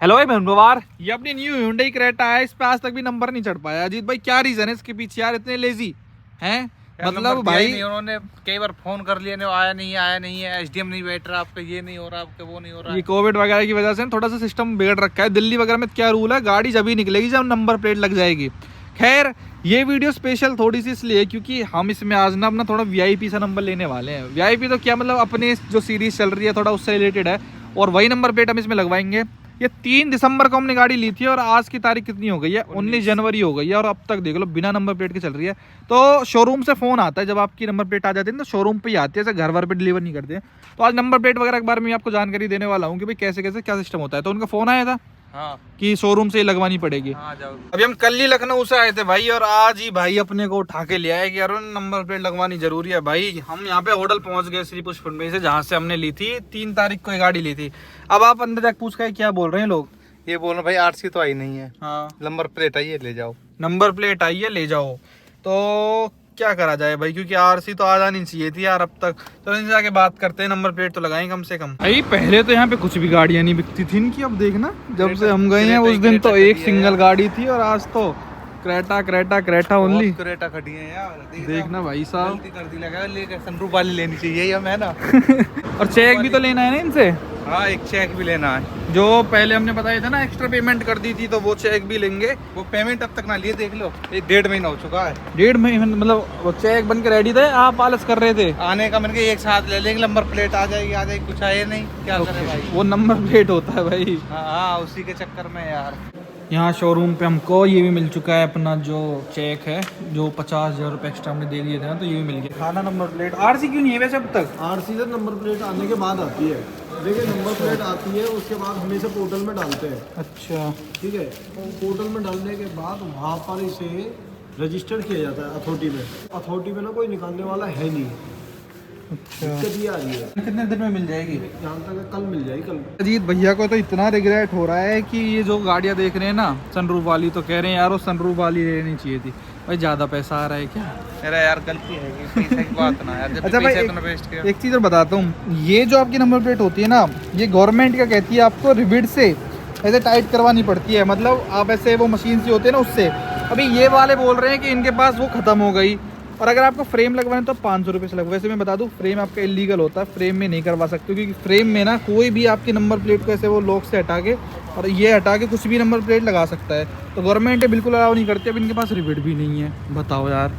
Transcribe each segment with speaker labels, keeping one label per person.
Speaker 1: Hello भाई मैं ये अपनी न्यू Hyundai क्रेटा है। इस पे आज तक भी नंबर नहीं चढ़ पाया। अजीत भाई क्या रीजन है इसके पीछे यार, इतने लेजी हैं? मतलब भाई
Speaker 2: नहीं, उन्होंने कई बार फोन कर लिया, नहीं आया नहीं है, एसडीएम नहीं बैठ रहा, आपका ये नहीं हो रहा, आपका वो नहीं हो रहा।
Speaker 1: ये कोविड वगैरह की वजह से थोड़ा सा सिस्टम बिगड़ रखा है। दिल्ली वगैरह में क्या रूल है, गाड़ी जब ही निकलेगी जब नंबर प्लेट लग जाएगी। खैर ये वीडियो स्पेशल थोड़ी सी इसलिए क्योंकि हम इसमें आज ना अपना थोड़ा वीआईपी सा नंबर लेने वाले हैं। वीआईपी तो क्या मतलब अपने जो सीरीज चल रही है थोड़ा उससे रिलेटेड है, और वही नंबर प्लेट हम इसमें लगवाएंगे। ये 3 दिसंबर को हमने गाड़ी ली थी और आज की तारीख कितनी हो गई है, 19 जनवरी हो गई है, और अब तक देख लो बिना नंबर प्लेट के चल रही है। तो शोरूम से फोन आता है जब आपकी नंबर प्लेट आ जाती है ना, तो शोरूम पे ही आती है, ऐसे घर वर पे डिलीवर नहीं करते। तो आज नंबर प्लेट वगैरह के बारे में आपको जानकारी देने वाला हूँ कि भाई कैसे कैसे क्या सिस्टम होता है। तो उनका फोन आया था कि शोरूम से ही लगवानी पड़ेगी। अभी हम कल ही लखनऊ से आए थे भाई, और आज ही भाई अपने को उठा के ले आए कि यार नंबर प्लेट लगवानी जरूरी है। भाई हम यहाँ पे होटल पहुंच गए श्री पुष्पन में से, जहाँ से हमने ली थी 3 तारीख को ये गाड़ी ली थी। अब आप अंदर जाकर पूछ के क्या बोल रहे हैं लोग?
Speaker 2: ये बोल रहे भाई आरसी तो आई नहीं है,
Speaker 1: हाँ
Speaker 2: नंबर प्लेट आई है ले जाओ।
Speaker 1: नंबर प्लेट आई है ले जाओ। तो क्या करा जाए भाई, क्योंकि आरसी तो आ जानी चाहिए थी यार अब तक। चलो इनसे जाके बात करते हैं, नंबर प्लेट तो लगाएं कम से कम। भाई पहले तो यहाँ पे कुछ भी गाड़ियाँ नहीं बिकती थी इनकी। अब देखना जब से हम गए हैं उस दिन तो एक सिंगल गाड़ी थी, और आज तो Creta Creta Creta only.
Speaker 2: Creta खड़ी है यार,
Speaker 1: देखना भाई साहब,
Speaker 2: गलती कर दी लगा, लेकर सनरूफ वाली लेनी चाहिए हमें ना।
Speaker 1: और चेक भी तो लेना है ना इनसे।
Speaker 2: हाँ एक चेक भी लेना है,
Speaker 1: जो पहले हमने बताया था ना एक्स्ट्रा पेमेंट कर दी थी, तो वो चेक भी लेंगे।
Speaker 2: वो पेमेंट अब तक ना लिए, देख लो ये 1.5 महीना हो चुका है।
Speaker 1: 1.5 महीने मतलब वो चेक बन के रेडी थे, आप आलस कर रहे थे
Speaker 2: आने का। मैंने कहा एक साथ ले लेंगे, नंबर प्लेट आ जाएगी, कुछ आए नहीं, क्या करे भाई।
Speaker 1: वो नंबर प्लेट होता है भाई।
Speaker 2: हाँ उसी के चक्कर में यार।
Speaker 1: यहाँ शोरूम पे हमको ये भी मिल चुका है अपना जो चेक है, जो 50,000 रुपये एक्स्ट्रा हमने दे दिए थे ना, तो ये भी मिल गया। खाना नंबर प्लेट आरसी क्यों नहीं है वैसे अब तक?
Speaker 3: आरसी से नंबर प्लेट आने के बाद आती है। देखिए नंबर प्लेट आती है, उसके बाद हम इसे पोर्टल में डालते हैं।
Speaker 1: अच्छा
Speaker 3: ठीक है, तो पोर्टल में डालने के बाद वहाँ पर इसे रजिस्टर किया जाता है अथॉरिटी में। अथॉरिटी में ना कोई निकालने वाला है नहीं।
Speaker 1: अच्छा
Speaker 3: दिक्कत ये आ रही है।
Speaker 1: कितने दिन में मिल जाएगी?
Speaker 3: जहाँ तक कल मिल जाएगी, कल।
Speaker 1: अजीत भैया को तो इतना रिग्रेट हो रहा है कि ये जो गाड़ियाँ देख रहे हैं ना सनरूफ वाली, तो कह रहे हैं यार वो सनरूफ वाली लेनी चाहिए थी। भाई ज़्यादा पैसा आ रहा है क्या?
Speaker 2: मेरा यार गलती है कि पैसे की बात ना यार।
Speaker 1: अच्छा भाई एक चीज़ और बताता हूँ, ये जो आपकी नंबर प्लेट होती है ना, ये गवर्नमेंट क्या कहती है, आपको रिबिट से ऐसे टाइट करवानी पड़ती है। मतलब आप ऐसे वो मशीन से होते हैं ना उससे। अभी ये वाले बोल रहे हैं कि इनके पास वो ख़त्म हो गई, और अगर आपको फ्रेम लगवाएं तो 500 रुपये से लगवा। वैसे मैं बता दूं फ्रेम आपका इलीगल होता है, फ्रेम में नहीं करवा सकते, क्योंकि फ्रेम में ना कोई भी आपकी नंबर प्लेट को ऐसे वो लॉक से हटा के और ये हटा के कुछ भी नंबर प्लेट लगा सकता है। तो गवर्नमेंट बिल्कुल अलाउ नहीं करती। अब इनके पास रिबिट भी नहीं है, बताओ यार।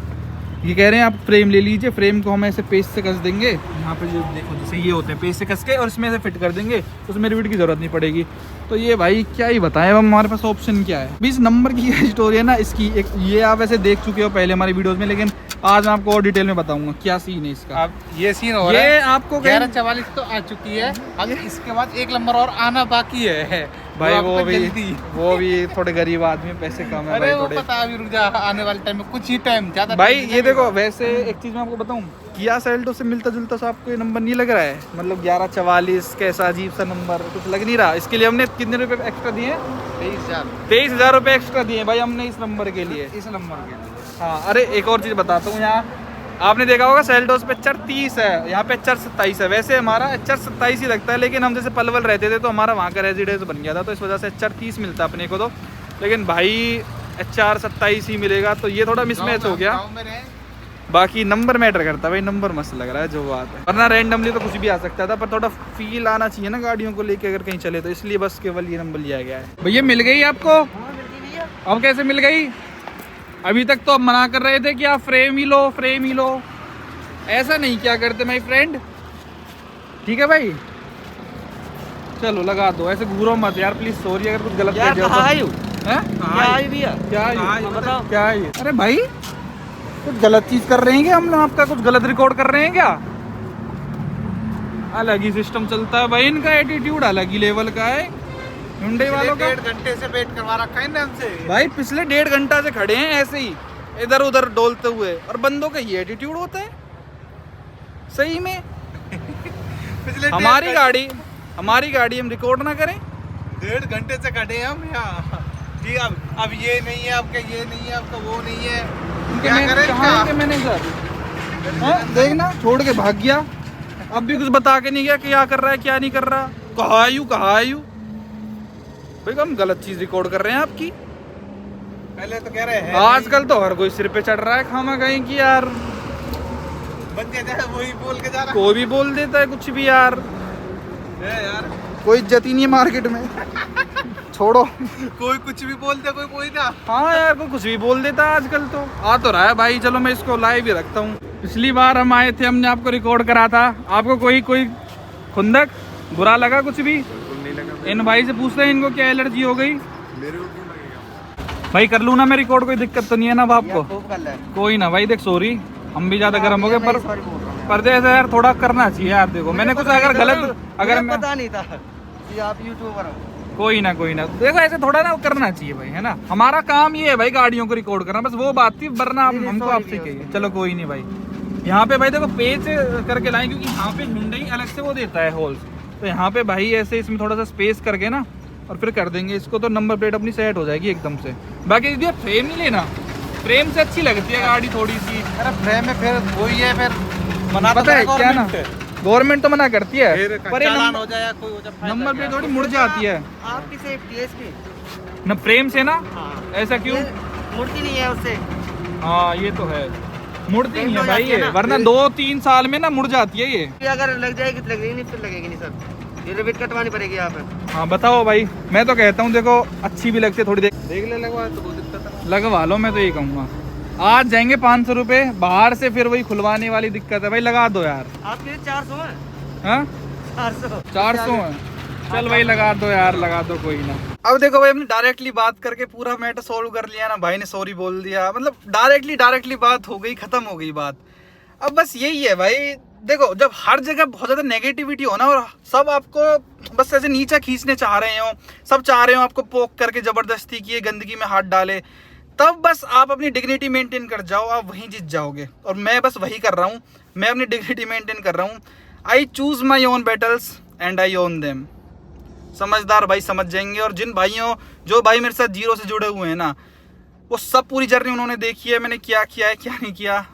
Speaker 1: ये कह रहे हैं आप फ्रेम ले लीजिए, फ्रेम को हम ऐसे पेस्ट से कस देंगे, यहाँ पे जो देखो जैसे ये होते हैं पेस्ट से कस के, और इसमें से फिट कर देंगे, तो उसमें रिबिट की ज़रूरत नहीं पड़ेगी। तो ये भाई क्या ही बताएं, अब हमारे पास ऑप्शन क्या है। 20 नंबर की स्टोरी है ना इसकी, एक ये आप ऐसे देख चुके हो पहले हमारी वीडियोस में, लेकिन आज मैं आपको और डिटेल में बताऊंगा क्या सीन है इसका।
Speaker 2: अब ये सीन हो रहा है,
Speaker 1: ये आपको
Speaker 2: 1144 तो आ चुकी है, अब इसके बाद एक नंबर और आना बाकी है
Speaker 1: भाई। वो भी थोड़े गरीब आदमी, पैसे कम है।
Speaker 2: अरे
Speaker 1: भाई
Speaker 2: वो
Speaker 1: थोड़े
Speaker 2: पता अभी रुक जा, आने वाले टाइम में कुछ ही टाइम ज्यादा
Speaker 1: भाई। ये देखो वैसे एक चीज मैं आपको बताऊं, किया सेल्टो से मिलता जुलता सा आपको ये नंबर नहीं लग रहा है। मतलब 1144 कैसा अजीब सा नंबर कुछ लग नहीं रहा। इसके लिए हमने कितने रुपए एक्स्ट्रा दिए? 23,000 रुपए एक्स्ट्रा दिए भाई हमने इस नंबर के लिए।
Speaker 2: इस नंबर के लिए
Speaker 1: हाँ अरे एक और चीज बताता हूँ, यहाँ आपने देखा होगा सेल्टोस पे HR 30 है, यहाँ पे HR 27 है। वैसे हमारा HR 27 ही लगता है, लेकिन हम जैसे पलवल रहते थे तो हमारा वहाँ का रेजिडेंस बन गया था, तो इस वजह से HR 30 मिलता है अपने को। तो लेकिन भाई HR 27 ही मिलेगा, तो ये थोड़ा मिसमैच हो गया। बाकी नंबर मैटर करता है भाई, नंबर मस्त लग रहा है जो बात है, वरना रैंडमली तो कुछ भी आ सकता था। पर थोड़ा फील आना चाहिए ना गाड़ियों को लेके अगर कहीं चले, तो इसलिए बस केवल ये नंबर लिया गया है। भैया मिल गई आपको? अब कैसे मिल गई? अभी तक तो आप मना कर रहे थे कि आप फ्रेम ही लो, फ्रेम ही लो। ऐसा नहीं क्या करते माय फ्रेंड, ठीक है भाई? चलो लगा दो, ऐसे घूरो मत यार प्लीज। सॉरी अगर कुछ गलत कर दिया तो। क्या है ये? अरे भाई कुछ गलत चीज कर रहे हैं क्या हम लोग? आपका कुछ गलत रिकॉर्ड कर रहे हैं क्या? अलग ही सिस्टम चलता है भाई इनका, एटीट्यूड अलग ही लेवल का है Hyundai वालों का।
Speaker 2: 1.5 घंटे से वेट करवा रखा है ना हमसे
Speaker 1: भाई। पिछले 1.5 घंटा से खड़े हैं ऐसे ही इधर उधर डोलते हुए, और बंदों का ये एटीट्यूड होता है सही में।
Speaker 2: पिछले
Speaker 1: हमारी गाड़ी हम रिकॉर्ड ना करें?
Speaker 2: 1.5 घंटे से खड़े हैं हम यहाँ कि अब ये नहीं है आपका, ये नहीं है आपका, वो नहीं है, क्या करें?
Speaker 1: कहाँ के मैनेजर देखना छोड़ के भाग गया, अब भी कुछ बता के नहीं गया कि क्या कर रहा है क्या नहीं कर रहा। कहाँ आयु भाई हम गलत चीज रिकॉर्ड कर रहे हैं आपकी।
Speaker 2: पहले तो कह रहे हैं
Speaker 1: आजकल तो हर कोई सिर पे चढ़ रहा है खामा कहीं की यार,
Speaker 2: बंदे जाए वही बोल के जा रहा
Speaker 1: कोई भी बोल देता है कुछ भी यार,
Speaker 2: है यार।
Speaker 1: कोई इज्जत ही नहीं है मार्केट में। छोड़ो।
Speaker 2: कोई कुछ भी बोलते, कोई कोई ना।
Speaker 1: हाँ यार कोई कुछ भी बोल देता है आजकल तो। आ तो रहा है भाई, चलो मैं इसको लाइव ही रखता हूँ। पिछली बार हम आए थे, हमने आपको रिकॉर्ड करा था, आपको कोई खुंदक बुरा लगा कुछ भी?
Speaker 2: नहीं लगा।
Speaker 1: इन भाई से पूछते हैं इनको क्या एलर्जी हो गई।
Speaker 2: मेरे को क्यों लगेगा
Speaker 1: भाई कर लूँ ना मैं रिकॉर्ड, कोई दिक्कत तो नहीं है ना अब आपको? कोई ना भाई, देख सॉरी हम भी ज्यादा गर्म हो गए, पर जैसे यार थोड़ा करना चाहिए यार। देखो मैंने कुछ अगर गलत, अगर मैं
Speaker 3: पता नहीं था कि आप यूट्यूबर हो।
Speaker 1: कोई ना देखो ऐसे थोड़ा ना करना चाहिए भाई, है ना। हमारा काम ये है भाई गाड़ियों को रिकॉर्ड करना, बस वो बात थी, वरना हमको आपसे कहिए। चलो कोई नहीं भाई। यहाँ पे भाई देखो पेज करके लाएं, क्योंकि यहाँ पे Hyundai अलग से वो देता है होल्स, तो यहाँ पे भाई ऐसे इसमें थोड़ा सा स्पेस करके ना और फिर कर देंगे इसको, तो नंबर प्लेट अपनी सेट हो जाएगी एकदम से। बाकी दीदी फ्रेम नहीं लेना, फ्रेम से अच्छी लगती है गाड़ी थोड़ी सी।
Speaker 2: अरे फ्रेम में फिर वही है, फिर मना
Speaker 1: पता है क्या ना, गवर्नमेंट तो मना करती है, पर
Speaker 2: चालान हो जाए, कोई हो जाए,
Speaker 1: नंबर प्लेट थोड़ी मुड़ जाती है
Speaker 3: आपकी सेफ्टी है इसकी
Speaker 1: न फ्रेम से ना।
Speaker 3: हाँ।
Speaker 1: ऐसा क्यों?
Speaker 3: मुड़ती नहीं है उससे।
Speaker 1: हाँ ये तो है, मुड़ती नहीं है
Speaker 3: हो
Speaker 1: भाई
Speaker 3: जाती है
Speaker 1: ये,
Speaker 3: ना।
Speaker 1: वरना 2-3 साल में ना मुड़ जाती है ये।
Speaker 3: अगर लग जाएगी तो लगेगी नहीं, फिर लगेगी नहीं सर, ये रिविट कटवानी पड़ेगी यहाँ पे।
Speaker 1: हाँ बताओ भाई, मैं तो कहता हूँ देखो अच्छी भी लगती है थोड़ी देर,
Speaker 2: देख ले लगवा तो कोई दिक्कत है।
Speaker 1: लगवा लो, मैं तो ये कहूँगा। आज जाएंगे 500 रुपये, बाहर से फिर वही खुलवाने वाली दिक्कत है भाई, लगा दो यार।
Speaker 3: आपके 400 है?
Speaker 1: हाँ 400 है, चल भाई लगा दो यार, लगा दो कोई ना। अब देखो भाई हमने डायरेक्टली बात करके पूरा मैटर सॉल्व कर लिया ना, भाई ने सॉरी बोल दिया, मतलब डायरेक्टली बात हो गई, खत्म हो गई बात। अब बस यही है भाई, देखो जब हर जगह बहुत ज्यादा नेगेटिविटी हो ना, और सब आपको बस ऐसे नीचा खींचने चाह रहे हो, सब चाह रहे हो आपको पोक करके जबरदस्ती की ये गंदगी में हाथ डाले, तब बस आप अपनी डिग्निटी मेंटेन कर जाओ, आप वहीं जीत जाओगे। और मैं बस वही कर रहा हूँ, मैं अपनी डिग्निटी मेंटेन कर रहा हूँ। I choose my own battles and I own them. समझदार भाई समझ जाएंगे। और जिन भाइयों जो भाई मेरे साथ जीरो से जुड़े हुए हैं ना, वो सब पूरी जर्नी उन्होंने देखी है, मैंने क्या किया है क्या नहीं किया,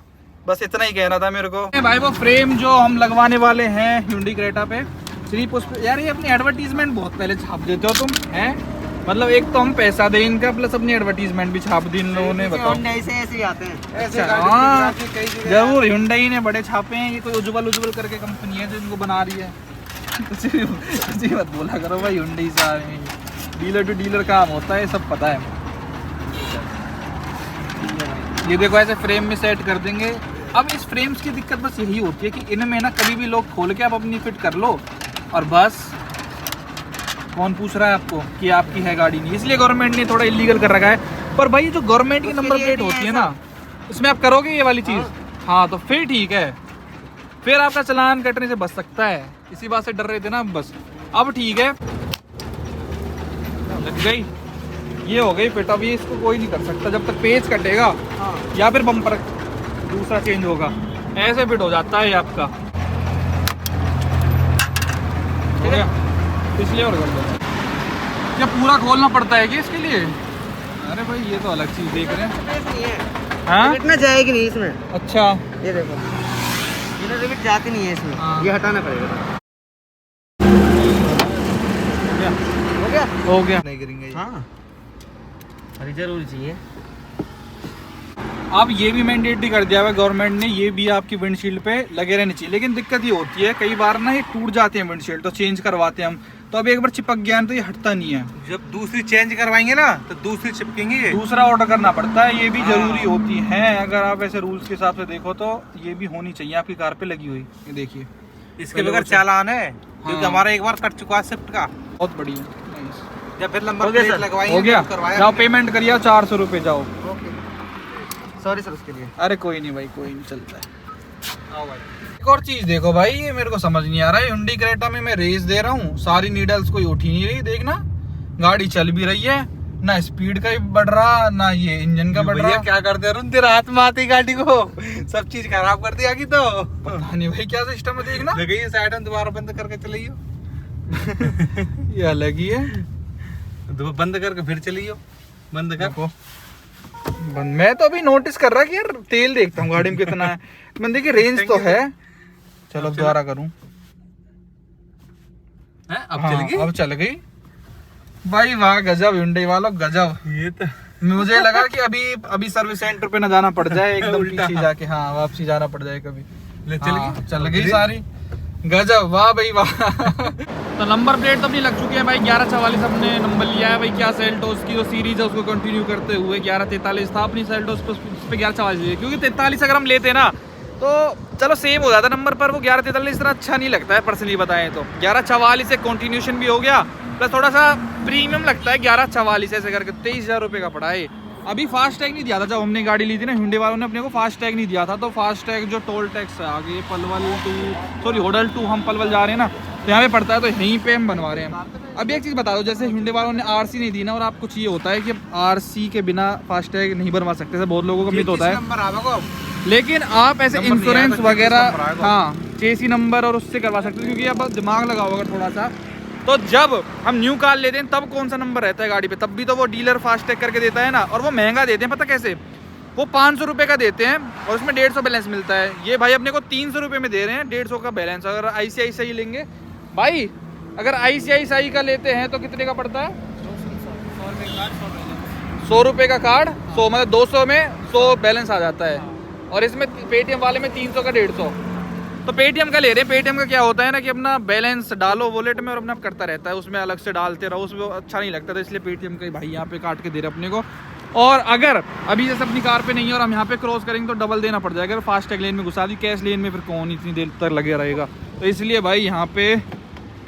Speaker 1: बस इतना ही कहना था मेरे को। भाई वो फ्रेम जो हम लगवाने वाले हैं Hyundai Creta पे, सिर्फ उस पे यार, ये अपनी एडवर्टीजमेंट बहुत पहले छाप देते हो तुम, हैं? मतलब एक तो हम पैसा दें इनका, प्लस अपनी एडवर्टीजमेंट भी छाप दी इन लोगों ने, बताओ।
Speaker 3: ऐसे ही आते हैं।
Speaker 1: अच्छा हाँ जरूर, Hyundai ने बड़े छापे हैं, ये कोई उज्जवल करके कंपनी है जो इनको बना रही है। कुछ भी मत बोला करो भाई, Hyundai से डीलर टू डीलर काम होता है, सब पता है। ये देखो ऐसे फ्रेम में सेट कर देंगे। अब इस फ्रेम्स की दिक्कत बस यही होती है कि इनमें ना कभी भी लोग खोल के आप अपनी फिट कर लो और बस कौन पूछ रहा है आपको कि आपकी है गाड़ी नहीं, इसलिए गवर्नमेंट ने थोड़ा इलीगल कर रखा है। पर भाई जो गवर्नमेंट की नंबर प्लेट होती है ना, इसमें आप करोगे ये वाली चीज़, हाँ तो फिर ठीक है, फिर आपका चालान कटने से बच सकता है। इसी बात से डर रहे थे ना, बस अब ठीक है, लग गई, ये हो गई फिट। अब ये इसको कोई नहीं कर सकता जब तक पेज कटेगा या फिर बम्पर दूसरा चेंज होगा, ऐसे फिट हो जाता है ये आपका। हो गया, इसलिए और कर दो। क्या पूरा खोलना पड़ता है कि इसके लिए? अरे भाई ये तो अलग चीज देख रहे हैं। हाँ
Speaker 3: रिविट ना जाएगी नहीं इसमें।
Speaker 1: अच्छा
Speaker 3: ये देखो, ये रिविट जाती नहीं है इसमें, ये हटाना पड़ेगा। हो गया
Speaker 1: हो गया।
Speaker 2: नहीं करेंगे।
Speaker 3: हाँ अरे जरूर चाहिए।
Speaker 1: अब ये भी मैंडेटरी कर दिया है गवर्नमेंट ने, ये भी आपकी विंडशील्ड पे लगे रहने चाहिए। लेकिन दिक्कत ये होती है कई बार ना ये टूट जाते हैं विंडशील्ड, तो चेंज करवाते हैं हम, तो अब एक बार चिपक गया तो ये हटता नहीं है।
Speaker 2: जब दूसरी चेंज करवाएंगे ना तो दूसरी चिपकेंगे,
Speaker 1: दूसरा ऑर्डर करना पड़ता है, ये भी जरूरी होती है। अगर आप ऐसे रूल्स के हिसाब से देखो तो ये भी होनी चाहिए आपकी कार पे लगी हुई। ये देखिए
Speaker 2: इसके बगैर चालान है, क्योंकि हमारा एक बार कट चुका है शिफ्ट का।
Speaker 1: बहुत बढ़िया,
Speaker 2: जब फिर नंबर प्लेट लगवाएंगे
Speaker 1: हो गया।
Speaker 2: करवाया,
Speaker 1: जाओ पेमेंट करिए 400 रुपये, जाओ।
Speaker 3: सॉरी सर उसके लिए।
Speaker 1: अरे कोई नहीं भाई, कोई नहीं, चलता है। आओ भाई। एक और चीज देखो भाई, ये मेरे को समझ नहीं आ रहा है, Hyundai Creta में मैं रेस दे रहा हूँ, सारी नीडल्स कोई उठी नहीं रही, देखना गाड़ी चल भी रही है, ना स्पीड का ही बढ़ रहा, ना ये इंजन का बढ़ रहा।
Speaker 2: क्या करते अरुण, तेरा हाथ में आती गाड़ी को सब चीज खराब कर दिया की तो
Speaker 1: पता नहीं भाई क्या सिस्टम है, देखना
Speaker 2: लगी साइड में दोबारा बंद करके चलियो।
Speaker 1: ये अलग ही है,
Speaker 2: बंद करके फिर चलियो, बंद कर।
Speaker 1: मैं तो अभी नोटिस कर रहा कि यार तेल देखता हूँ गाड़ी में कितना है, मैं देखिए रेंज तो है। चलो दोबारा करूँ,
Speaker 2: अब चल गई,
Speaker 1: अब चल गई। भाई वाह गजब, Hyundai वालों गजब।
Speaker 2: ये तो
Speaker 1: मुझे लगा कि अभी सर्विस सेंटर पे ना जाना पड़ जाए, एकदम पीछे जाके हाँ वापसी जाना पड़ जाए कभी।
Speaker 2: ले चल
Speaker 1: हाँ,
Speaker 2: गई
Speaker 1: चल गई सारी। गजब, वाह भाई वाह। तो नंबर प्लेट तो अपनी लग चुकी है भाई, 1144 हमने नंबर लिया है भाई। क्या सेल्टोस की जो सीरीज है उसको कंटिन्यू करते हुए 1143 था अपनी सेल्टोस पे, उस पे 1144 लिए, क्योंकि 43 अगर हम लेते ना तो चलो सेम हो जाता नंबर पर, वो 1143 इतना अच्छा नहीं लगता है पर्सनली बताएं तो। 1144 से कंटिन्यूशन भी हो गया, प्लस थोड़ा सा प्रीमियम लगता है 1144 ऐसे करके 23,000 रुपये का पड़ा है। अभी फास्ट टैग नहीं दिया था जब हमने गाड़ी ली थी ना, Hyundai वालों ने अपने को फास्ट टैग नहीं दिया था। तो फास्ट टैग जो टोल टैक्स है आगे Palwal to, sorry Hodal to हम पलवल जा रहे हैं ना, तो यहाँ पे पड़ता है, तो यहीं पे हम बनवा रहे हैं। अभी एक चीज़ बता दो, जैसे Hyundai वालों ने आरसी नहीं दी ना, और आप कुछ ये होता है कि आरसी के बिना फास्ट टैग नहीं बनवा सकते, बहुत लोगों को मित होता है।
Speaker 2: नंबर आवेगा,
Speaker 1: लेकिन आप ऐसे
Speaker 2: नंबर नहीं
Speaker 1: इंश्योरेंस
Speaker 2: आएगा,
Speaker 1: वगैरह
Speaker 2: नंबर आएगा।
Speaker 1: हाँ चेसी नंबर और उससे करवा सकते हो, क्योंकि अब दिमाग लगाओ अगर थोड़ा सा, तो जब हम न्यू कार लेते हैं तब कौन सा नंबर रहता है गाड़ी पे, तब भी तो वो डीलर फास्ट टैग करके देता है ना, और वो महंगा देते हैं, पता कैसे, वो 500 रुपये का देते हैं और उसमें 150 बैलेंस मिलता है। ये भाई अपने को 300 रुपये में दे रहे हैं 150 का बैलेंस। अगर ICICI लेंगे भाई, अगर ICICI का लेते हैं तो कितने का पड़ता है, 100 रुपये का कार्ड, 100 मतलब 200 में 100 बैलेंस आ जाता है। और इसमें पेटीएम वाले में 300 का 150। तो पेटीएम का ले रहे हैं। पेटीएम का क्या होता है ना कि अपना बैलेंस डालो वॉलेट में और अपना करता रहता है, उसमें अलग से डालते रहो, उसमें अच्छा नहीं लगता था, इसलिए पेटीएम का भाई यहाँ पे काट के दे रहे अपने को। और अगर अभी जैसे अपनी कार पे नहीं है और हम यहाँ पे क्रॉस करेंगे तो डबल देना पड़ जाएगा। अगर फास्ट टैग लेन में घुसा दी, कैश लेन में फिर कौन इतनी देर तक लगे रहेगा, तो इसलिए भाई यहाँ पे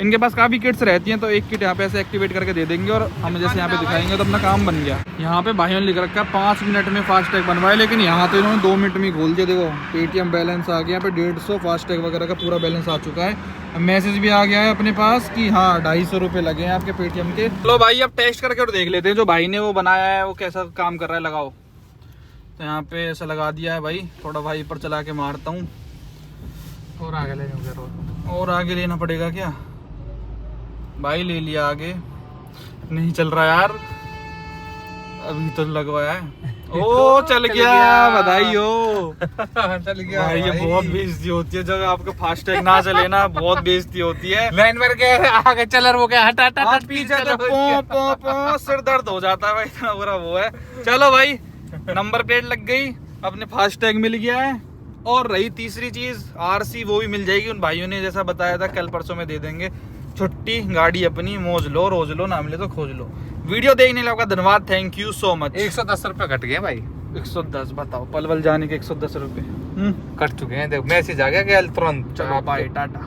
Speaker 1: इनके पास काफ़ी किट्स रहती हैं, तो एक किट यहाँ पे ऐसे एक्टिवेट करके दे देंगे और हम जैसे यहाँ पे दिखाएंगे तो अपना काम बन गया। यहाँ पे भाइयों ने लिख रखा है 5 मिनट में फास्ट टैग बनवाए, लेकिन यहाँ तो इन्होंने 2 मिनट में खोल दिया। देखो पेटीएम बैलेंस आ गया, यहाँ पे 150 फास्ट टैग वगैरह का पूरा बैलेंस आ चुका है। मैसेज भी आ गया है अपने पास कि हाँ 250 रुपये लगे हैं आपके पेटीएम के। चलो भाई अब टेस्ट करके और देख लेते हैं जो भाई ने वो बनाया है वो कैसा काम कर रहा है। लगाओ, तो यहाँ पे ऐसा लगा दिया है भाई, थोड़ा भाई पर चला के मारता हूँ
Speaker 2: और आगे ले जाऊंगा,
Speaker 1: और आगे लेना पड़ेगा क्या भाई, ले लिया आगे, नहीं चल रहा यार, अभी तो लगवाया है। ओ चल गया, बधाई हो।
Speaker 2: चल गया
Speaker 1: भाई ये बहुत बेइज्जती होती है जब आपका फास्ट टैग ना चले ना, बहुत बेइज्जती होती है।
Speaker 2: लाइन पर के आगे चलर वो क्या हट हट
Speaker 1: हाथ पीछे तो पो पो पो सिर दर्द हो जाता है भाई, इतना बुरा वो है। चलो भाई नंबर प्लेट लग गई, अपने फास्ट टैग मिल गया है, और रही तीसरी चीज आरसी, वो भी मिल जाएगी। उन भाइयों ने जैसा बताया था कल परसों में दे देंगे। छुट्टी गाड़ी अपनी, मौज लो, रोज लो, ना मिले तो खोज लो। वीडियो देखने लगा धन्यवाद, थैंक यू सो मच।
Speaker 2: 110 रुपए कट गए भाई,
Speaker 1: 110 बताओ, पलवल जाने के 110 रुपये
Speaker 2: कट चुके हैं। देखो मैसेज आ गया तुरंत।
Speaker 1: चलो बाय टाटा।